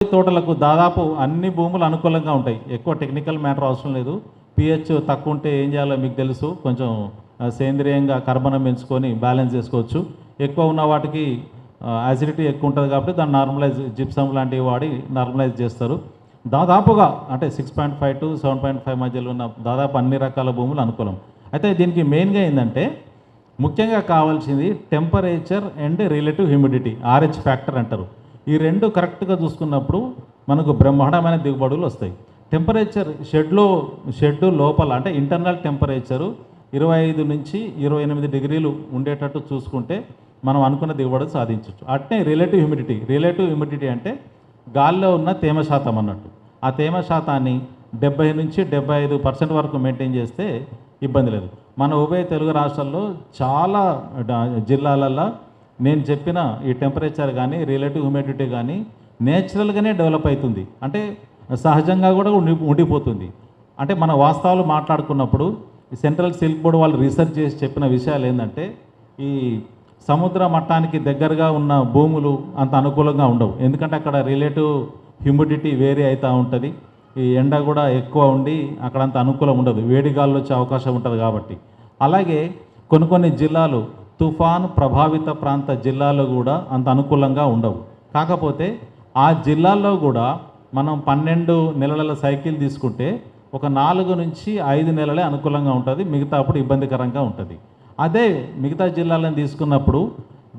తోటలకు దాదాపు అన్ని భూములు అనుకూలంగా ఉంటాయి. ఎక్కువ టెక్నికల్ మ్యాటర్ అవసరం లేదు. పిహెచ్ తక్కువ ఉంటే ఏం చేయాలో మీకు తెలుసు. కొంచెం సేంద్రియంగా కర్బనం పెంచుకొని బ్యాలెన్స్ చేసుకోవచ్చు. ఎక్కువ ఉన్న వాటికి యాసిడిటీ ఎక్కువ ఉంటుంది కాబట్టి దాన్ని నార్మలైజ్ జిప్సమ్ లాంటివి వాడి నార్మలైజ్ చేస్తారు. దాదాపుగా అంటే 6.5 to 7.5 మధ్యలో ఉన్న దాదాపు అన్ని రకాల భూములు అనుకూలం. అయితే దీనికి మెయిన్గా ఏంటంటే ముఖ్యంగా కావాల్సింది temperature and relative humidity, RH factor అంటారు. ఈ రెండు కరెక్ట్గా చూసుకున్నప్పుడు మనకు బ్రహ్మాండమైన దిగుబడులు వస్తాయి. టెంపరేచర్ షెడ్ లోపల అంటే ఇంటర్నల్ టెంపరేచరు 25 నుంచి 28 డిగ్రీలు ఉండేటట్టు చూసుకుంటే మనం అనుకున్న దిగుబడులు సాధించవచ్చు. అట్నే రిలేటివ్ హ్యూమిడిటీ అంటే గాల్లో ఉన్న తేమ శాతం అన్నట్టు. ఆ తేమ శాతాన్ని 70 నుంచి 75% వరకు మెయింటైన్ చేస్తే ఇబ్బంది లేదు. మన ఉభయ తెలుగు రాష్ట్రాల్లో చాలా జిల్లాలలో నేను చెప్పిన ఈ టెంపరేచర్ కానీ రిలేటివ్ హ్యూమిడిటీ కానీ నేచురల్గానే డెవలప్ అవుతుంది. అంటే సహజంగా కూడా ఉండిపోతుంది. అంటే మన వాస్తవాలు మాట్లాడుకున్నప్పుడు సెంట్రల్ సిల్క్ బోర్డ్ వాళ్ళు రీసెర్చ్ చేసి చెప్పిన విషయాలు ఏంటంటే ఈ సముద్ర మట్టానికి దగ్గరగా ఉన్న భూములు అంత అనుకూలంగా ఉండవు. ఎందుకంటే అక్కడ రిలేటివ్ హ్యూమిడిటీ వేరీ అవుతూ ఉంటుంది. ఈ ఎండ కూడా ఎక్కువ ఉండి అక్కడ అంత అనుకూలం ఉండదు, వేడి గాల్లో వచ్చే అవకాశం ఉంటుంది కాబట్టి. అలాగే కొన్ని జిల్లాలు తుఫాను ప్రభావిత ప్రాంత జిల్లాలు కూడా అంత అనుకూలంగా ఉండవు. కాకపోతే ఆ జిల్లాల్లో కూడా మనం 12 నెలల సైకిల్ తీసుకుంటే ఒక 4 నుంచి 5 నెలలే అనుకూలంగా ఉంటుంది, మిగతా అప్పుడు ఇబ్బందికరంగా ఉంటుంది. అదే మిగతా జిల్లాలను తీసుకున్నప్పుడు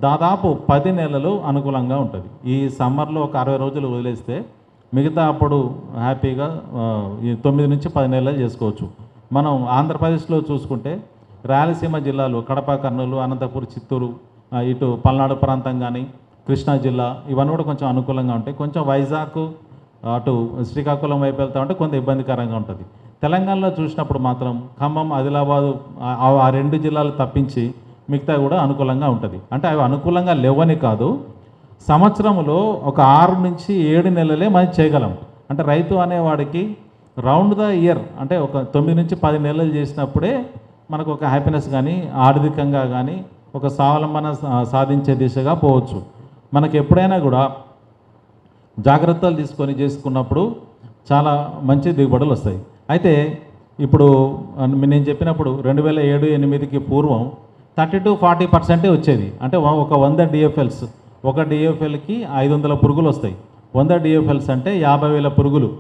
దాదాపు 10 నెలలు అనుకూలంగా ఉంటుంది. ఈ సమ్మర్లో ఒక 60 రోజులు వదిలేస్తే మిగతా అప్పుడు హ్యాపీగా 9 నుంచి 10 నెలలు చేసుకోవచ్చు. మనం ఆంధ్రప్రదేశ్లో చూసుకుంటే రాయలసీమ జిల్లాలు కడప, కర్నూలు, అనంతపురం, చిత్తూరు, ఇటు పల్నాడు ప్రాంతం కానీ కృష్ణా జిల్లా ఇవన్నీ కూడా కొంచెం అనుకూలంగా ఉంటాయి. కొంచెం వైజాగ్ అటు శ్రీకాకుళం వైపు వెళ్తా ఉంటే కొంత ఇబ్బందికరంగా ఉంటుంది. తెలంగాణలో చూసినప్పుడు మాత్రం ఖమ్మం, ఆదిలాబాదు ఆ 2 జిల్లాలు తప్పించి మిగతా కూడా అనుకూలంగా ఉంటుంది. అంటే అవి అనుకూలంగా లేవని కాదు, సంవత్సరంలో ఒక 6 నుంచి 7 నెలలే మనం చేయగలం. అంటే రైతు అనేవాడికి రౌండ్ ద ఇయర్ అంటే ఒక 9 నుంచి 10 నెలలు చేసినప్పుడే మనకు ఒక హ్యాపీనెస్ కానీ ఆర్థికంగా కానీ ఒక స్వావలంబన సాధించే దిశగా పోవచ్చు. మనకు ఎప్పుడైనా కూడా జాగ్రత్తలు తీసుకొని చేసుకున్నప్పుడు చాలా మంచి దిగుబడులు వస్తాయి. అయితే ఇప్పుడు నేను చెప్పినప్పుడు 2007-8కి పూర్వం 30-40% వచ్చేది. అంటే ఒక 100 DFLs, ఒక DFLకి 500 పురుగులు వస్తాయి. 100 DFLs అంటే 50,000 పురుగులు.